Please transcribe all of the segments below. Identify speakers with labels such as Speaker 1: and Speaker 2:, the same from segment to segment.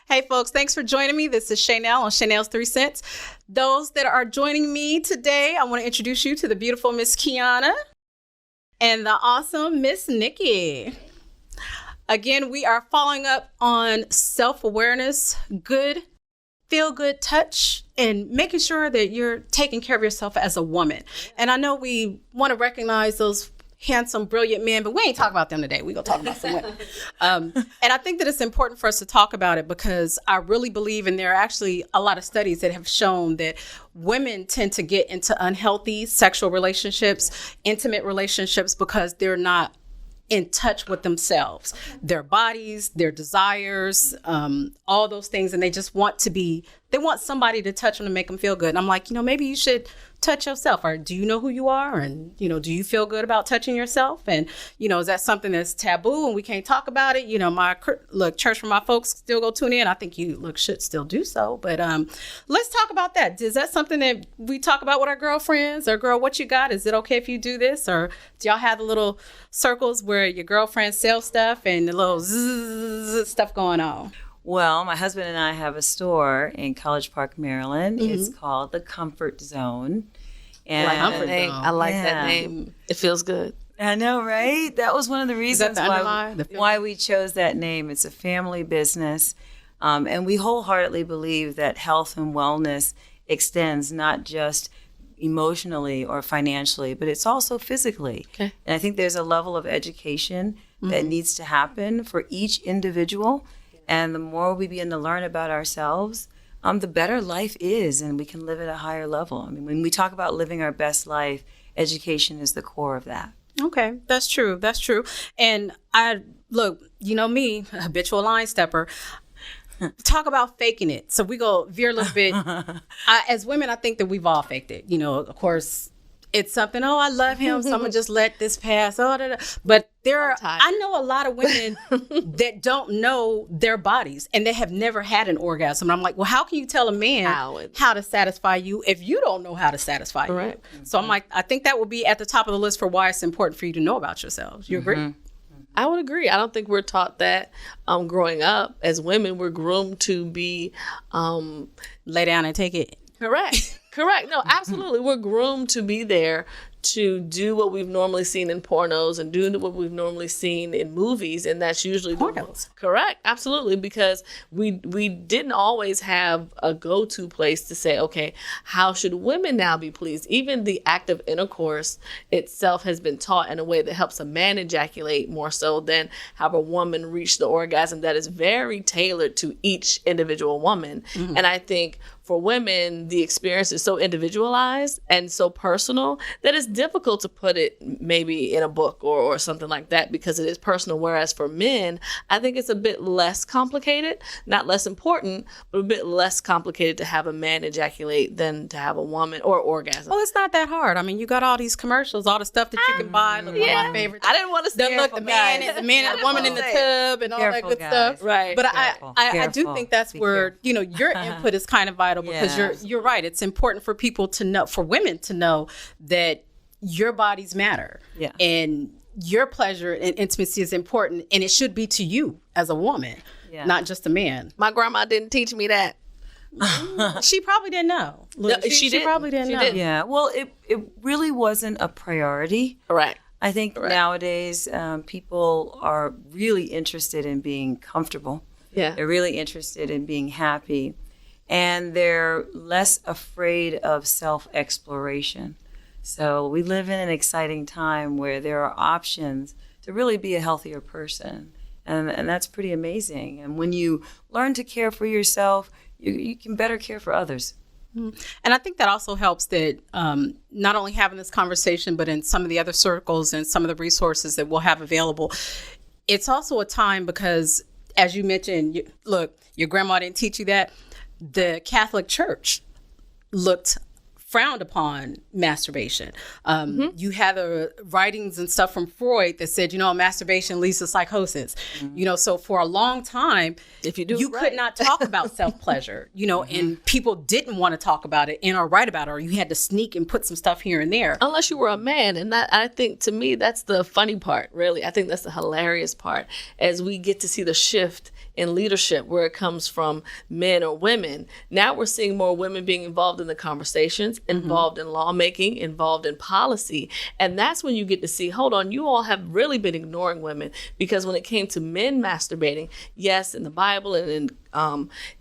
Speaker 1: Hey, folks, thanks for joining me. This is Shaynel on Shaynel's 3 Cents. Those that are joining me today, I want to introduce you to the beautiful Miss Kiana and the awesome Miss Nikki. Again, we are following up on self-awareness, good, feel-good touch, and making sure that you're taking care of yourself as a woman. And I know we want to recognize those handsome, brilliant men, but we ain't talking about them today. We're going to talk about some women. And I think that it's important for us to talk about it because I really believe, and there are actually a lot of studies that have shown that women tend to get into unhealthy sexual relationships, intimate relationships, because they're not in touch with themselves, their bodies, their desires, all those things. And they just want they want somebody to touch them to make them feel good. And I'm like, maybe you should touch yourself. Or do you know who you are? And, do you feel good about touching yourself? And, is that something that's taboo and we can't talk about it? Church for my folks still go tune in. I think you should still do so. But let's talk about that. Is that something that we talk about with our girlfriends? Or girl, what you got? Is it okay if you do this? Or do y'all have the little circles where your girlfriends sell stuff and the little zzz stuff going on?
Speaker 2: Well, my husband and I have a store in College Park, Maryland. Mm-hmm. It's called the Comfort Zone. And
Speaker 3: I like that name. It feels good.
Speaker 2: I know, right? That was one of the reasons why we chose that name. It's a family business. And we wholeheartedly believe that health and wellness extends not just emotionally or financially, but it's also physically. Okay. And I think there's a level of education that needs to happen for each individual. And the more we begin to learn about ourselves, the better life is, and we can live at a higher level. I mean, when we talk about living our best life, education is the core of that.
Speaker 1: Okay, that's true. That's true. And me, habitual line stepper, talk about faking it. So we go veer a little bit. As women, I think that we've all faked it. Of course, it's something, I love him, so I'm going to just let this pass. But I know a lot of women that don't know their bodies and they have never had an orgasm. And I'm like, well, how can you tell a man how to satisfy you if you don't know how to satisfy you? Right. So I'm like, I think that will be at the top of the list for why it's important for you to know about yourselves. You agree?
Speaker 3: I would agree. I don't think we're taught that growing up. As women, we're groomed to be...
Speaker 1: lay down and take it.
Speaker 3: Correct. No, absolutely. We're groomed to be there to do what we've normally seen in pornos and do what we've normally seen in movies, and that's usually
Speaker 1: pornos.
Speaker 3: Correct, absolutely, because we didn't always have a go-to place to say, okay, how should women now be pleased? Even the act of intercourse itself has been taught in a way that helps a man ejaculate more so than have a woman reach the orgasm that is very tailored to each individual woman. Mm-hmm. And I think for women, the experience is so individualized and so personal that it's difficult to put it maybe in a book or something like that because it is personal. Whereas for men, I think it's a bit less complicated, not less important, but a bit less complicated to have a man ejaculate than to have a woman or orgasm.
Speaker 1: Well, it's not that hard. I mean, you got all these commercials, all the stuff that you can buy. Look, one of my favorites.
Speaker 3: I didn't want to say
Speaker 1: the man and the woman in the tub and all that good stuff.
Speaker 3: Right.
Speaker 1: But I do think that's where, your input is kind of vital because you're right. It's important for people to know, for women to know that your bodies matter. Yeah. And your pleasure and intimacy is important, and it should be to you as a woman, not just a man.
Speaker 3: My grandma didn't teach me that.
Speaker 1: She probably didn't know. Look,
Speaker 3: no, she
Speaker 1: probably didn't know.
Speaker 2: Yeah. Well, it really wasn't a priority.
Speaker 3: Right.
Speaker 2: I think nowadays people are really interested in being comfortable. Yeah. They're really interested in being happy. And they're less afraid of self-exploration. So we live in an exciting time where there are options to really be a healthier person. And that's pretty amazing. And when you learn to care for yourself, you can better care for others.
Speaker 1: And I think that also helps that not only having this conversation, but in some of the other circles and some of the resources that we'll have available, it's also a time because, as you mentioned, your grandma didn't teach you that. The Catholic Church frowned upon masturbation. You had the writings and stuff from Freud that said, masturbation leads to psychosis. So for a long time, if you could not talk about self-pleasure, and people didn't want to talk about it or write about it, or you had to sneak and put some stuff here and there.
Speaker 3: Unless you were a man. And that, I think, to me, that's the funny part, really. I think that's the hilarious part, as we get to see the shift in leadership where it comes from men or women. Now we're seeing more women being involved in the conversations, involved in lawmaking, involved in policy. And that's when you get to see, hold on, you all have really been ignoring women, because when it came to men masturbating, yes, in the Bible and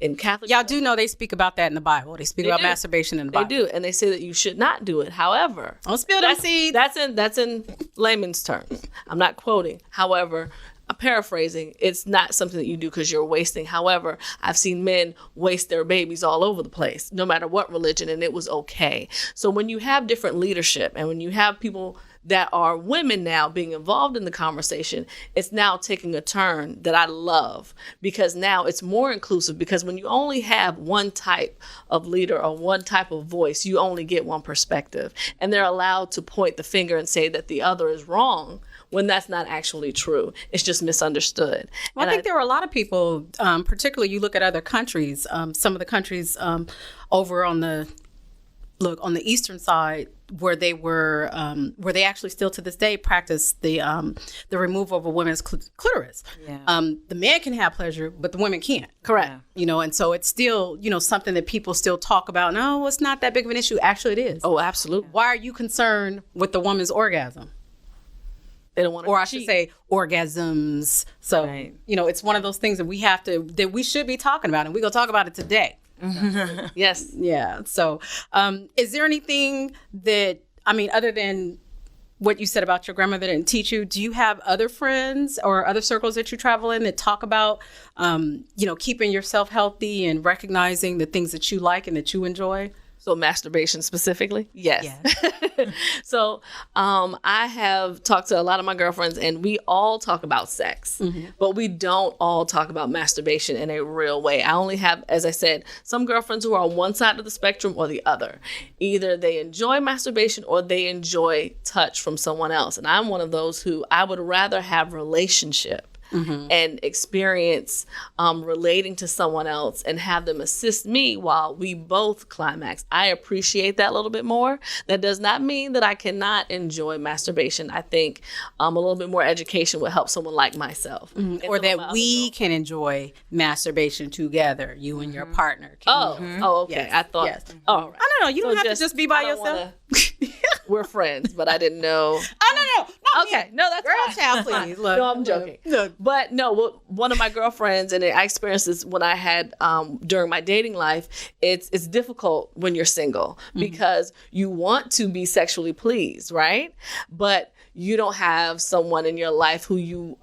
Speaker 3: in Catholic,
Speaker 1: y'all do know they speak about that in the Bible. They speak about masturbation in the Bible.
Speaker 3: They do, and they say that you should not do it. However,
Speaker 1: don't spill them seeds.
Speaker 3: That's in layman's terms. I'm not quoting. However, I'm paraphrasing. It's not something that you do because you're wasting. However, I've seen men waste their babies all over the place, no matter what religion, and it was okay. So when you have different leadership and when you have people that are women now being involved in the conversation, it's now taking a turn that I love, because now it's more inclusive, because when you only have one type of leader or one type of voice, you only get one perspective, and they're allowed to point the finger and say that the other is wrong when that's not actually true. It's just misunderstood.
Speaker 1: Well, I think there are a lot of people, particularly you look at other countries, some of the countries over on the eastern side, where they were, where they actually still to this day practice the removal of a woman's clitoris. Yeah. The man can have pleasure, but the women can't.
Speaker 3: Correct.
Speaker 1: Yeah. And so it's still, something that people still talk about. No, it's not that big of an issue. Actually, it is.
Speaker 3: Oh, absolutely.
Speaker 1: Why are you concerned with the woman's orgasm?
Speaker 3: They don't want to.
Speaker 1: Or I should say orgasms. So,
Speaker 3: right.
Speaker 1: It's one of those things that we should be talking about, and we're going to talk about it today.
Speaker 3: Yes.
Speaker 1: Yeah. So, is there anything that, other than what you said about your grandmother didn't teach you, do you have other friends or other circles that you travel in that talk about, keeping yourself healthy and recognizing the things that you like and that you enjoy?
Speaker 3: So masturbation specifically? Yes. So I have talked to a lot of my girlfriends, and we all talk about sex, but we don't all talk about masturbation in a real way. I only have, as I said, some girlfriends who are on one side of the spectrum or the other. Either they enjoy masturbation or they enjoy touch from someone else. And I'm one of those who I would rather have relationship and experience relating to someone else and have them assist me while we both climax. I appreciate that a little bit more. That does not mean that I cannot enjoy masturbation. I think a little bit more education would help someone like myself.
Speaker 1: Or that we can enjoy masturbation together, you and your partner.
Speaker 3: Okay. Yes. I thought,
Speaker 1: yes.
Speaker 3: Oh, right.
Speaker 1: I don't know. You don't have to just be by yourself.
Speaker 3: We're friends, but I didn't know.
Speaker 1: No.
Speaker 3: Okay, no, that's
Speaker 1: girl
Speaker 3: fine.
Speaker 1: child, please. Look,
Speaker 3: no, I'm joking.
Speaker 1: Look.
Speaker 3: But no, one of my girlfriends, and I experienced this when I had during my dating life. It's difficult when you're single because you want to be sexually pleased, right? But you don't have someone in your life who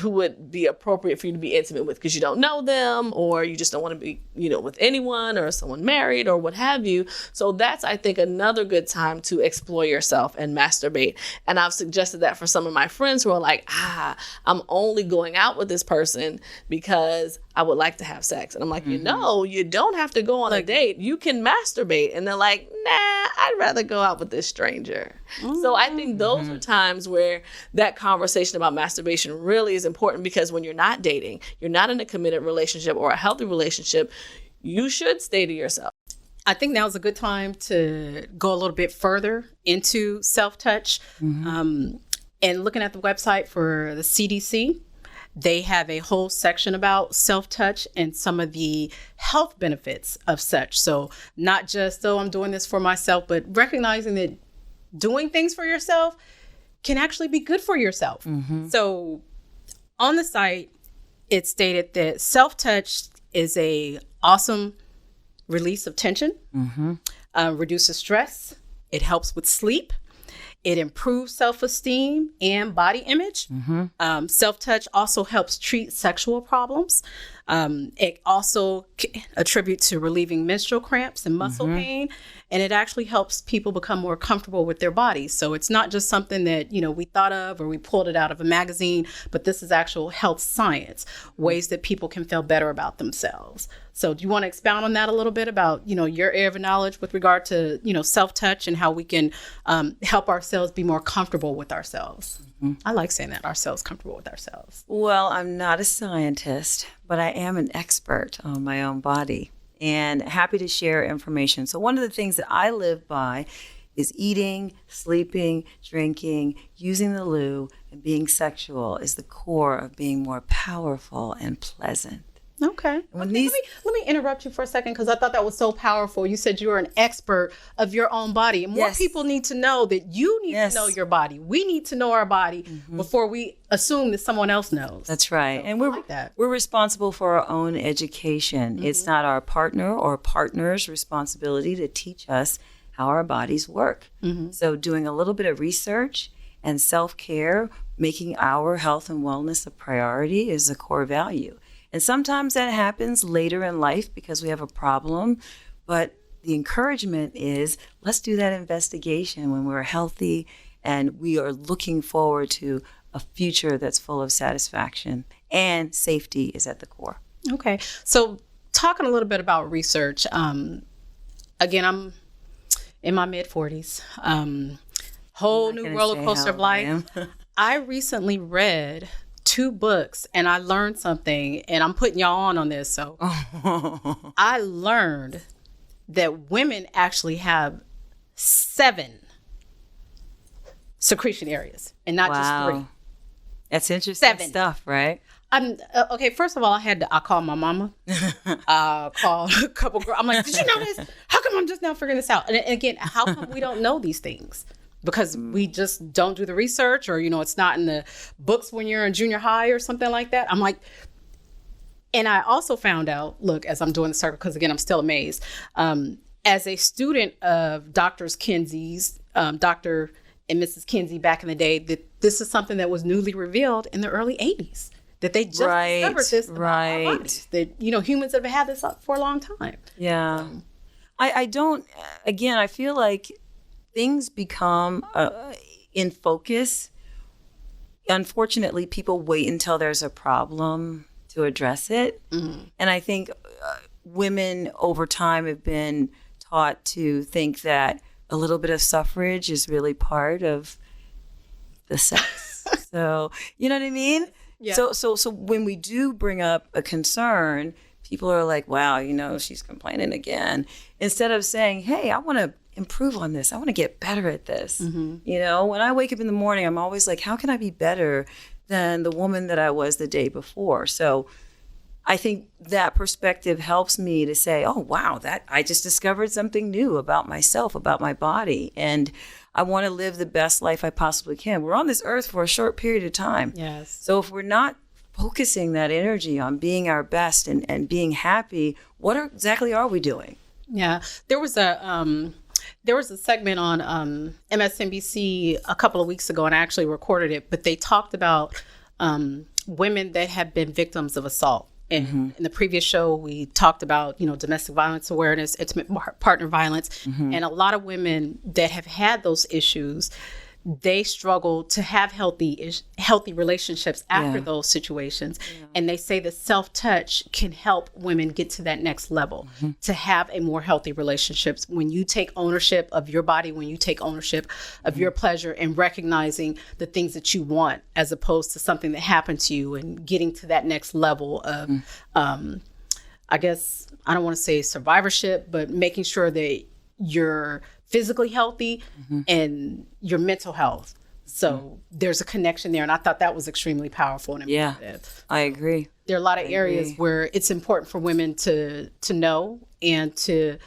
Speaker 3: would be appropriate for you to be intimate with, because you don't know them, or you just don't want to be, with anyone, or someone married, or what have you. So that's, I think, another good time to explore yourself and masturbate. And I've suggested that for some of my friends who are like, I'm only going out with this person because I would like to have sex. And I'm like, you don't have to go on a date. You can masturbate. And they're like, nah, I'd rather go out with this stranger. So I think those are times where that conversation about masturbation really is important, because when you're not dating, you're not in a committed relationship or a healthy relationship, you should stay to yourself.
Speaker 1: I think now's a good time to go a little bit further into self-touch. And looking at the website for the CDC, they have a whole section about self-touch and some of the health benefits of such. So not just, I'm doing this for myself, but recognizing that doing things for yourself can actually be good for yourself. So on the site, it stated that self-touch is a awesome release of tension, reduces stress, it helps with sleep, it improves self-esteem and body image. Self-touch also helps treat sexual problems. It also attributes to relieving menstrual cramps and muscle pain. And it actually helps people become more comfortable with their bodies. So it's not just something that, we thought of or we pulled it out of a magazine, but this is actual health science, ways that people can feel better about themselves. So do you want to expound on that a little bit about, your area of knowledge with regard to, self-touch and how we can help ourselves be more comfortable with ourselves? I like saying that, ourselves comfortable with ourselves.
Speaker 2: Well, I'm not a scientist, but I am an expert on my own body and happy to share information. So one of the things that I live by is eating, sleeping, drinking, using the loo, and being sexual is the core of being more powerful and pleasant.
Speaker 1: Okay. Let me interrupt you for a second, because I thought that was so powerful. You said you were an expert of your own body. And more people need to know that you need to know your body. We need to know our body before we assume that someone else knows.
Speaker 2: That's right.
Speaker 1: So,
Speaker 2: and we're responsible for our own education. It's not our partner or partner's responsibility to teach us how our bodies work. So doing a little bit of research and self-care, making our health and wellness a priority is a core value. And sometimes that happens later in life because we have a problem. But the encouragement is, let's do that investigation when we're healthy and we are looking forward to a future that's full of satisfaction, and safety is at the core.
Speaker 1: Okay. So talking a little bit about research, again, I'm in my mid-40s, whole new roller coaster of life. I recently read 2 books and I learned something, and I'm putting y'all on this. So I learned that women actually have 7 secretion areas and not just 3.
Speaker 2: That's interesting
Speaker 1: 7
Speaker 2: stuff, right?
Speaker 1: Okay, first of all, I called my mama. Called a couple girls. I'm like, did you know this? How come I'm just now figuring this out? And again, how come we don't know these things? Because we just don't do the research, or, it's not in the books when you're in junior high or something like that. I'm like, and I also found out, look, as I'm doing the circle, because again, I'm still amazed. As a student of Dr. Kinsey's, Dr. and Mrs. Kinsey back in the day, that this is something that was newly revealed in the early 80s. That they just discovered this about our bodies. That, humans have had this up for a long time.
Speaker 2: Yeah. I feel like things become in focus. Unfortunately, people wait until there's a problem to address it. And I think women over time have been taught to think that a little bit of suffrage is really part of the sex. So, you know what I mean? Yeah. So when we do bring up a concern, people are like, wow, she's complaining again. Instead of saying, hey, I want to improve on this. I want to get better at this. When I wake up in the morning, I'm always like, how can I be better than the woman that I was the day before? So I think that perspective helps me to say, oh, wow, that I just discovered something new about myself, about my body. And I want to live the best life I possibly can. We're on this earth for a short period of time.
Speaker 1: Yes.
Speaker 2: So if we're not focusing that energy on being our best and being happy, exactly are we doing?
Speaker 1: Yeah. There was a segment on MSNBC a couple of weeks ago, and I actually recorded it, but they talked about women that have been victims of assault. And in the previous show, we talked about, domestic violence awareness, intimate partner violence, and a lot of women that have had those issues, they struggle to have healthy relationships after those situations. Yeah. And they say that self-touch can help women get to that next level, to have a more healthy relationships. When you take ownership of your body, when you take ownership of your pleasure, and recognizing the things that you want, as opposed to something that happened to you, and getting to that next level of, I guess, I don't want to say survivorship, but making sure that you're physically healthy and your mental health. So there's a connection there. And I thought that was extremely powerful and important.
Speaker 2: Yeah, I agree.
Speaker 1: There are a lot of areas where it's important for women to know and to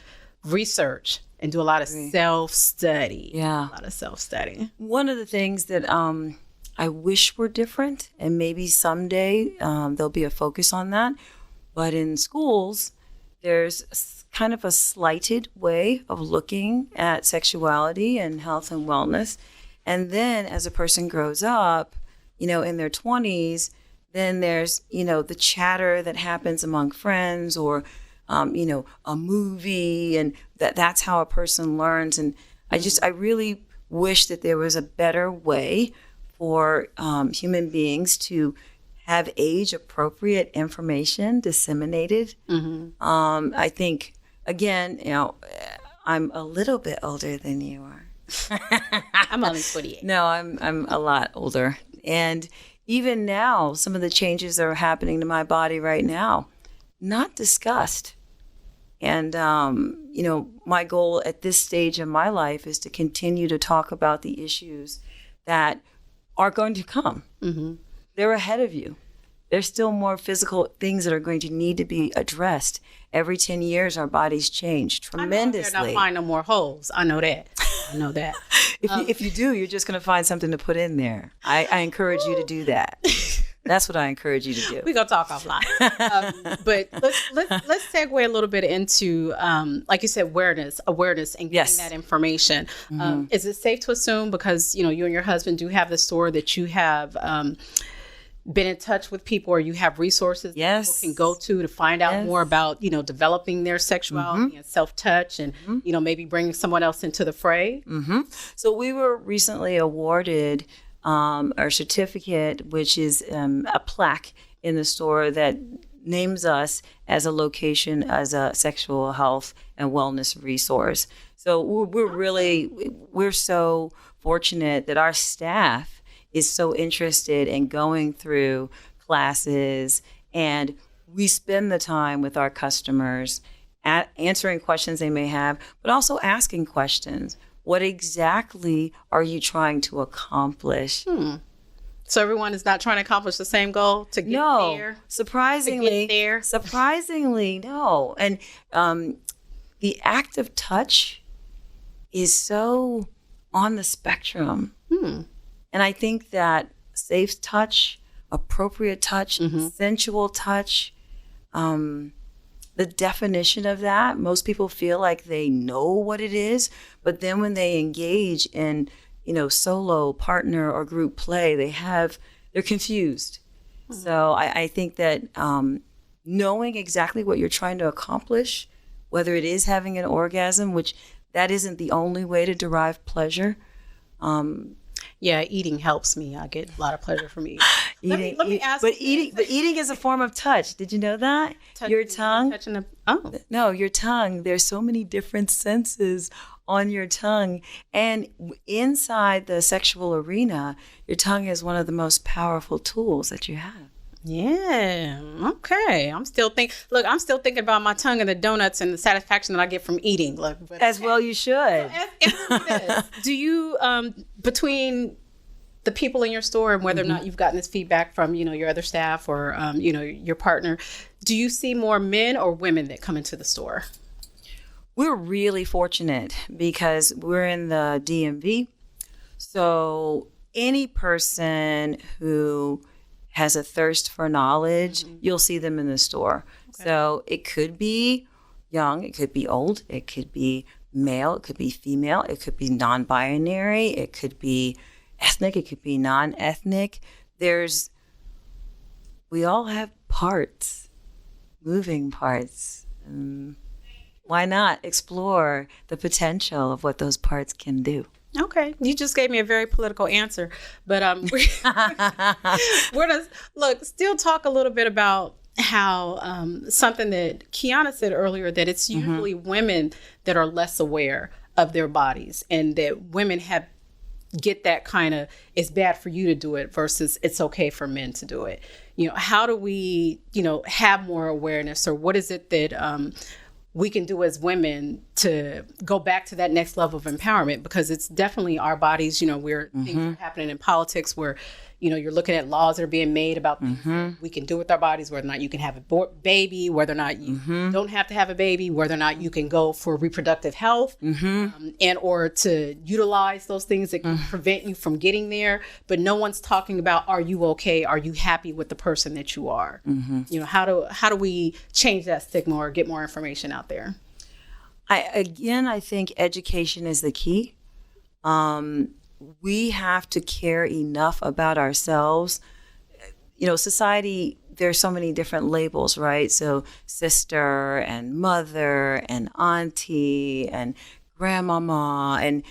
Speaker 1: research and do a lot of self-study.
Speaker 2: Yeah.
Speaker 1: A lot of self-study.
Speaker 2: One of the things that I wish were different, and maybe someday there'll be a focus on that, but in schools, there's kind of a slighted way of looking at sexuality and health and wellness. And then as a person grows up, in their 20s, then there's, the chatter that happens among friends, or, a movie, and that's how a person learns. And I really wish that there was a better way for human beings to have age-appropriate information disseminated. I think, again, I'm a little bit older than you are.
Speaker 1: I'm only 48.
Speaker 2: No, I'm a lot older. And even now, some of the changes that are happening to my body right now, not discussed. And, my goal at this stage in my life is to continue to talk about the issues that are going to come. Mm-hmm. They're ahead of you. There's still more physical things that are going to need to be addressed. Every 10 years, our bodies change tremendously.
Speaker 1: They're not finding more holes. I know that.
Speaker 2: If you do, you're just going to find something to put in there. I encourage you to do that. That's what I encourage you to do.
Speaker 1: We're going to talk offline. But let's segue a little bit into, like you said, awareness and getting that information. Mm-hmm. Is it safe to assume, because, you and your husband do have the store, that you have been in touch with people, or you have resources that people can go to find out more about, developing their sexuality and self-touch, and, maybe bringing someone else into the fray?
Speaker 2: Mm-hmm. So we were recently awarded our certificate, which is a plaque in the store that names us as a location, as a sexual health and wellness resource. So we're so fortunate that our staff is so interested in going through classes, and we spend the time with our customers answering questions they may have, but also asking questions. What exactly are you trying to accomplish?
Speaker 1: So everyone is not trying to accomplish the same goal to get there?
Speaker 2: Surprisingly, no. And the act of touch is so on the spectrum. And I think that safe touch, appropriate touch, sensual touch, the definition of that, most people feel like they know what it is, but then when they engage in, solo, partner, or group play, they're confused. So I think that knowing exactly what you're trying to accomplish, whether it is having an orgasm, which that isn't the only way to derive pleasure.
Speaker 1: Yeah, eating helps me. I get a lot of pleasure from eating. Let me ask.
Speaker 2: But eating is a form of touch. Did you know that? Your tongue. No, your tongue. There's so many different senses on your tongue, and inside the sexual arena, your tongue is one of the most powerful tools that you have.
Speaker 1: Yeah. Okay. I'm still thinking about my tongue and the donuts and the satisfaction that I get from eating.
Speaker 2: Well, you should.
Speaker 1: Do you, between the people in your store and whether or not you've gotten this feedback from, your other staff or, your partner, do you see more men or women that come into the store?
Speaker 2: We're really fortunate because we're in the DMV. So any person who has a thirst for knowledge, you'll see them in the store. Okay. So it could be young, it could be old, it could be male, it could be female, it could be non-binary, it could be ethnic, it could be non-ethnic. We all have parts, moving parts. Why not explore the potential of what those parts can do?
Speaker 1: Okay, you just gave me a very political answer, but we're gonna still talk a little bit about how something that Kiana said earlier, that it's usually women that are less aware of their bodies, and that women get that kind of, it's bad for you to do it versus it's okay for men to do it. How do we have more awareness, or what is it that we can do as women to go back to that next level of empowerment? Because it's definitely our bodies, things are happening in politics where, you're looking at laws that are being made about things we can do with our bodies, whether or not you can have a baby, whether or not you don't have to have a baby, whether or not you can go for reproductive health, and or to utilize those things that can prevent you from getting there. But no one's talking about, are you okay? Are you happy with the person that you are? How do we change that stigma or get more information out there?
Speaker 2: I think education is the key. We have to care enough about ourselves. Society, there's so many different labels, right? So sister and mother and auntie and grandmama. And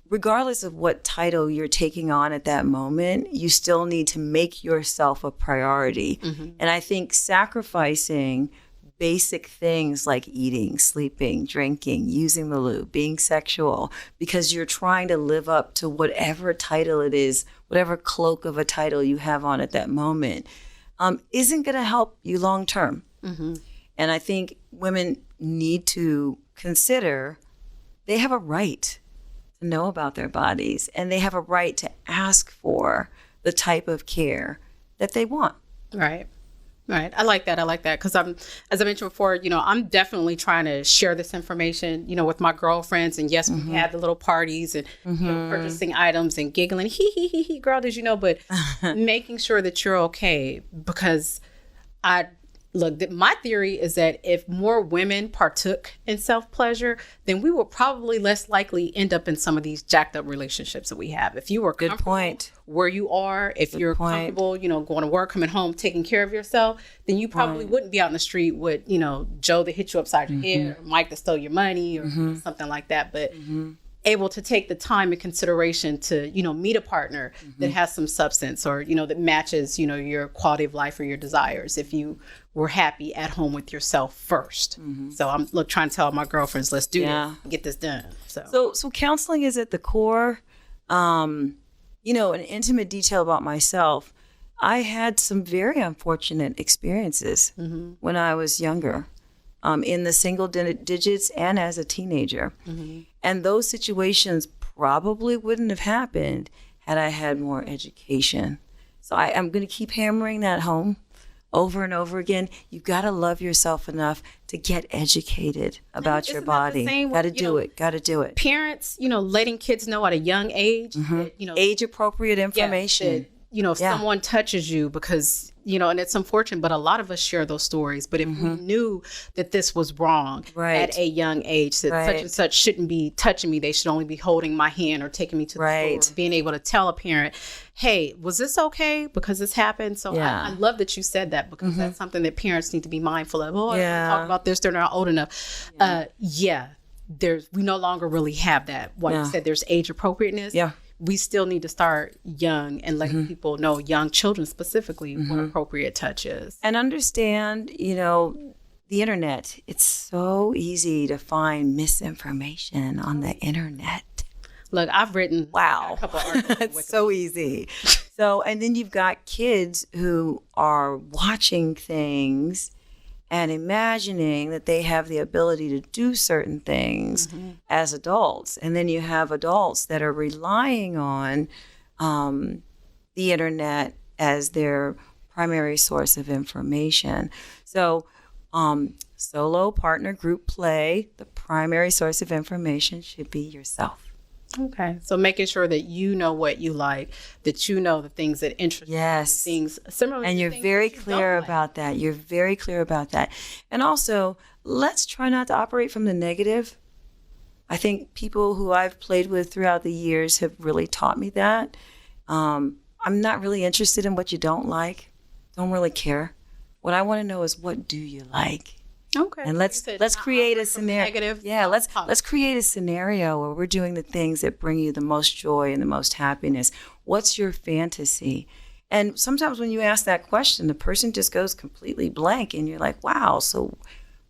Speaker 2: regardless of what title you're taking on at that moment, you still need to make yourself a priority. And I think sacrificing basic things like eating, sleeping, drinking, using the lube, being sexual, because you're trying to live up to whatever title it is, whatever cloak of a title you have on at that moment, isn't going to help you long term. And I think women need to consider they have a right to know about their bodies, and they have a right to ask for the type of care that they want.
Speaker 1: Right. Right. I like that. Because as I mentioned before, I'm definitely trying to share this information, with my girlfriends. And yes, we had the little parties and purchasing items and giggling, he, girl, did you know? But making sure that you're okay, because my theory is that if more women partook in self-pleasure, then we will probably less likely end up in some of these jacked up relationships that we have. If you were comfortable where you are, if you're comfortable, going to work, coming home, taking care of yourself, then you probably wouldn't be out in the street with, Joe that hit you upside your head, or Mike that stole your money, or something like that. But able to take the time and consideration to, meet a partner that has some substance, or, that matches, your quality of life or your desires, if you were happy at home with yourself first. So I'm trying to tell my girlfriends, let's do this, get this done.
Speaker 2: So counseling is at the core. An intimate detail about myself. I had some very unfortunate experiences when I was younger. In the single digits and as a teenager. And those situations probably wouldn't have happened had I had more education. So I'm going to keep hammering that home over and over again. You've got to love yourself enough to get educated about your body. Got to do it. Parents,
Speaker 1: letting kids know at a young age, that,
Speaker 2: age appropriate information.
Speaker 1: If someone touches you, because, and it's unfortunate, but a lot of us share those stories. But if we knew that this was wrong at a young age, that such and such shouldn't be touching me, they should only be holding my hand or taking me to the store, being able to tell a parent, hey, was this okay? Because this happened. So I love that you said that, because that's something that parents need to be mindful of. I talk about this, they're not old enough. We no longer really have that. You said, there's age appropriateness. We still need to start young and letting people know, young children specifically, what appropriate touch is.
Speaker 2: And understand, the internet, it's so easy to find misinformation on the internet.
Speaker 1: Look, I've written a couple articles.
Speaker 2: It's so easy. And then you've got kids who are watching things and imagining that they have the ability to do certain things as adults. And then you have adults that are relying on the internet as their primary source of information. So solo, partner, group play, the primary source of information should be yourself.
Speaker 1: Okay. So making sure that you know what you like, that you know the things that interest you, things similar.
Speaker 2: And you're very clear about that. You're very clear about that. And also, let's try not to operate from the negative. I think people who I've played with throughout the years have really taught me that. I'm not really interested in what you don't like. Don't really care. What I want to know is, what do you like?
Speaker 1: Okay.
Speaker 2: And let's create a scenario. Let's create a scenario where we're doing the things that bring you the most joy and the most happiness. What's your fantasy? And sometimes when you ask that question, the person just goes completely blank, and you're like, wow, so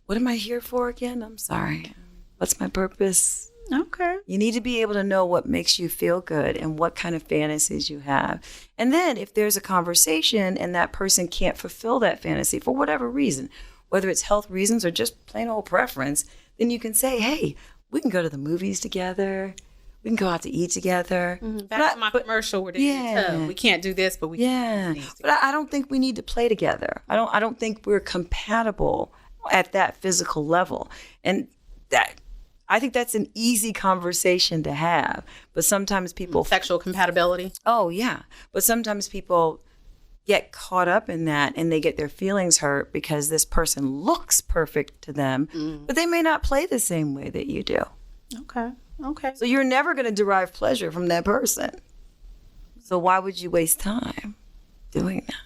Speaker 2: what am I here for again? I'm sorry. What's my purpose?
Speaker 1: Okay.
Speaker 2: You need to be able to know what makes you feel good and what kind of fantasies you have. And then if there's a conversation and that person can't fulfill that fantasy for whatever reason, whether it's health reasons or just plain old preference, then you can say, hey, we can go to the movies together. We can go out to eat together.
Speaker 1: Back to my commercial where we can't do this, but we can do these together.
Speaker 2: But I don't think we need to play together. I don't think we're compatible at that physical level. And I think that's an easy conversation to have. But sometimes people...
Speaker 1: Sexual compatibility?
Speaker 2: Oh, yeah. But sometimes people get caught up in that, and they get their feelings hurt because this person looks perfect to them, but they may not play the same way that you do.
Speaker 1: Okay.
Speaker 2: So you're never going to derive pleasure from that person. So why would you waste time doing that?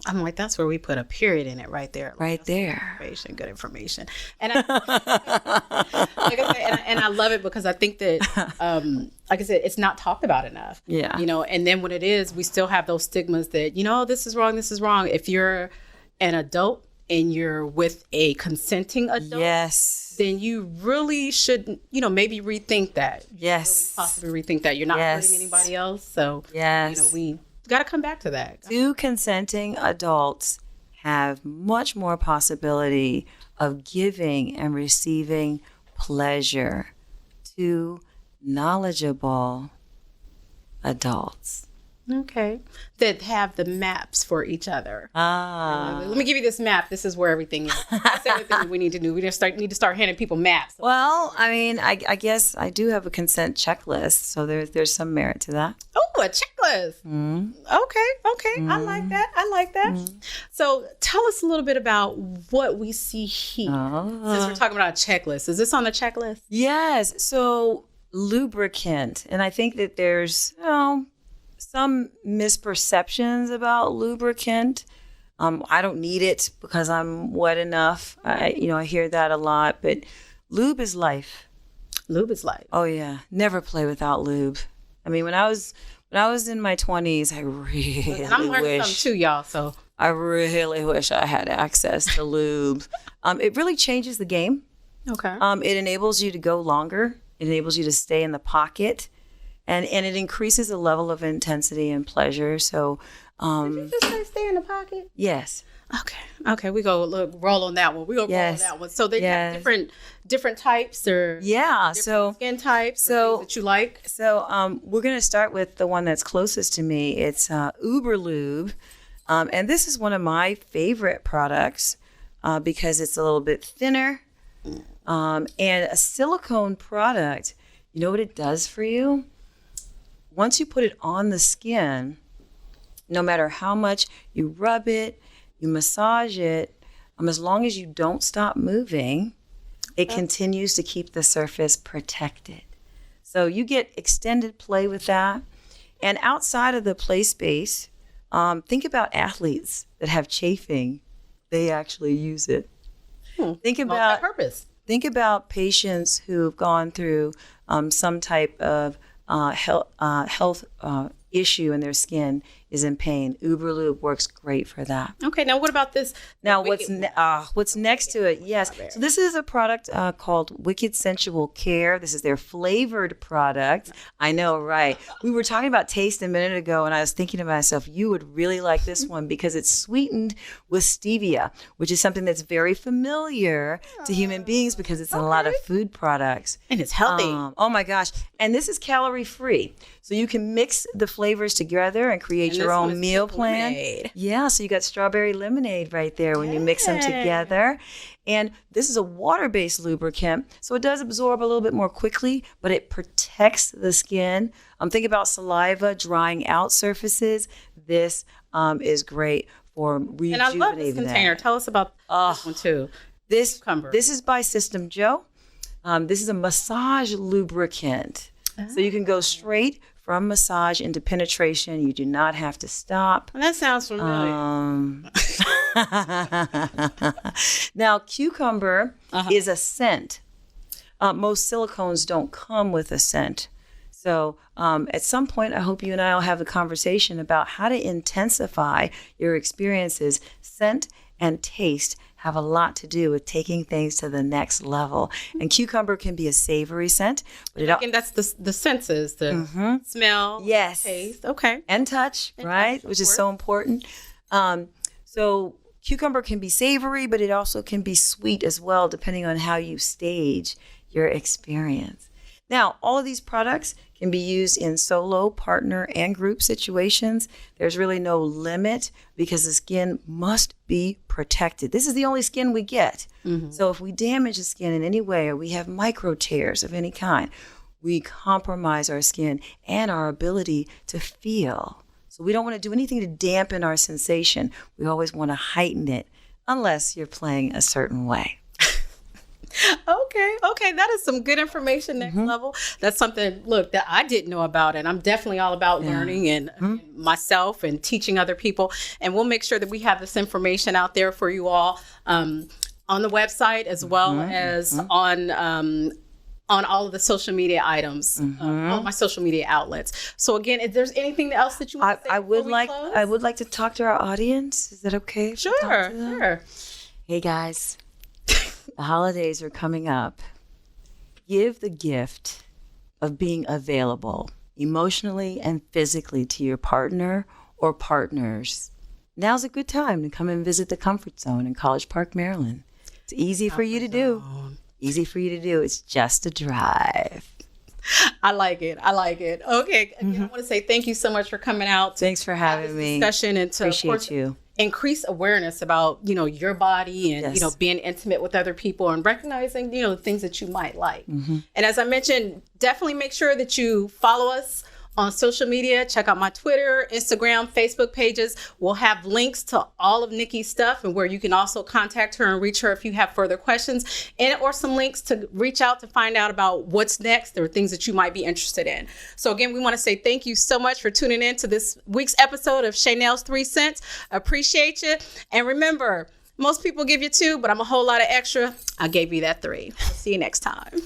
Speaker 1: I'm like, that's where we put a period in it right there.
Speaker 2: Right there.
Speaker 1: Good information. And I love it, because I think that, like I said, it's not talked about enough.
Speaker 2: Yeah.
Speaker 1: And then when it is, we still have those stigmas that, this is wrong, this is wrong. If you're an adult and you're with a consenting adult, then you really should, maybe rethink that.
Speaker 2: Yes.
Speaker 1: Really possibly rethink that. You're not hurting anybody else. So, we got to come back to that.
Speaker 2: Two consenting adults have much more possibility of giving and receiving pleasure to knowledgeable adults.
Speaker 1: Okay. That have the maps for each other. Let me give you this map. This is where everything is. That's everything we need to do. We just need to start handing people maps.
Speaker 2: Well, I mean, I guess I do have a consent checklist, so there's some merit to that.
Speaker 1: Oh, a checklist. Okay. I like that. So tell us a little bit about what we see here. Since we're talking about a checklist. Is this on the checklist?
Speaker 2: Yes. So lubricant. And I think that there's, some misperceptions about lubricant. I don't need it because I'm wet enough. I hear that a lot, but lube is life.
Speaker 1: Lube is life.
Speaker 2: Oh yeah, never play without lube. I mean, when I was in my 20s, I really
Speaker 1: and I'm learning something too, y'all. So
Speaker 2: I really wish I had access to lube. It really changes the game.
Speaker 1: Okay.
Speaker 2: It enables you to go longer. It enables you to stay in the pocket. And it increases the level of intensity and pleasure. So,
Speaker 1: did you just say stay in the pocket?
Speaker 2: Yes.
Speaker 1: Okay. We go roll on that one. We go roll on that one. So they have different types or different skin types or things that you like.
Speaker 2: So we're going to start with the one that's closest to me. It's Uber Lube, and this is one of my favorite products because it's a little bit thinner, and a silicone product. You know what it does for you? Once you put it on the skin, no matter how much you rub it, you massage it, as long as you don't stop moving, it continues to keep the surface protected. So you get extended play with that. And outside of the play space, think about athletes that have chafing. They actually use it. Think about patients who've gone through some type of health issue in their skin, is in pain. Uber Lube works great for that.
Speaker 1: Okay, now what about this?
Speaker 2: Now what's next to it? Yes, so this is a product called Wicked Sensual Care. This is their flavored product. I know, right? We were talking about taste a minute ago, and I was thinking to myself, you would really like this one because it's sweetened with stevia, which is something that's very familiar to human beings because it's in a lot of food products.
Speaker 1: And it's healthy.
Speaker 2: Oh my gosh. And this is calorie free. So you can mix the flavors together and create your own meal plan.
Speaker 1: Lemonade.
Speaker 2: Yeah, so you got strawberry lemonade right there when you mix them together. And this is a water-based lubricant, so it does absorb a little bit more quickly, but it protects the skin. Think about saliva drying out surfaces. This is great for rejuvenating that.
Speaker 1: And I love this container. Tell us about this one too.
Speaker 2: This is by System Joe. This is a massage lubricant. So you can go straight from massage into penetration. You do not have to stop.
Speaker 1: That sounds familiar.
Speaker 2: Now, cucumber is a scent. Most silicones don't come with a scent. So at some point, I hope you and I will have a conversation about how to intensify your experiences. Scent and taste have a lot to do with taking things to the next level. And cucumber can be a savory scent. But
Speaker 1: and that's the senses, the smell, taste. Okay.
Speaker 2: And touch, right? Which is so important. So cucumber can be savory, but it also can be sweet as well, depending on how you stage your experience. Now, all of these products can be used in solo, partner, and group situations. There's really no limit because the skin must be protected. This is the only skin we get. So if we damage the skin in any way or we have micro tears of any kind, we compromise our skin and our ability to feel. So we don't want to do anything to dampen our sensation. We always want to heighten it unless you're playing a certain way.
Speaker 1: Okay. That is some good information, next level. That's something, that I didn't know about, and I'm definitely all about learning and myself and teaching other people. And we'll make sure that we have this information out there for you all on the website as well as on all of the social media items, all my social media outlets. So again, if there's anything else that you want to say
Speaker 2: I would like to talk to our audience. Is that okay?
Speaker 1: Sure.
Speaker 2: Hey guys. The holidays are coming up. Give the gift of being available emotionally and physically to your partner or partners. now's a good time to come and visit the Comfort Zone in College Park, Maryland. It's easy for you to do. Easy for you to do. It's just a drive.
Speaker 1: I like it. Okay. Again, I want to say thank you so much for coming out.
Speaker 2: Thanks for having me.
Speaker 1: Discussion and to
Speaker 2: appreciate you.
Speaker 1: Increase awareness about, your body and, being intimate with other people and recognizing, the things that you might like. And as I mentioned, definitely make sure that you follow us on social media. Check out my Twitter, Instagram, Facebook pages. We'll have links to all of Nikki's stuff and where you can also contact her and reach her if you have further questions, and or some links to reach out to find out about what's next or things that you might be interested in. So again, we want to say thank you so much for tuning in to this week's episode of Shaynel's 3 Cents. Appreciate you. And remember, most people give you 2, but I'm a whole lot of extra. I gave you that 3. See you next time.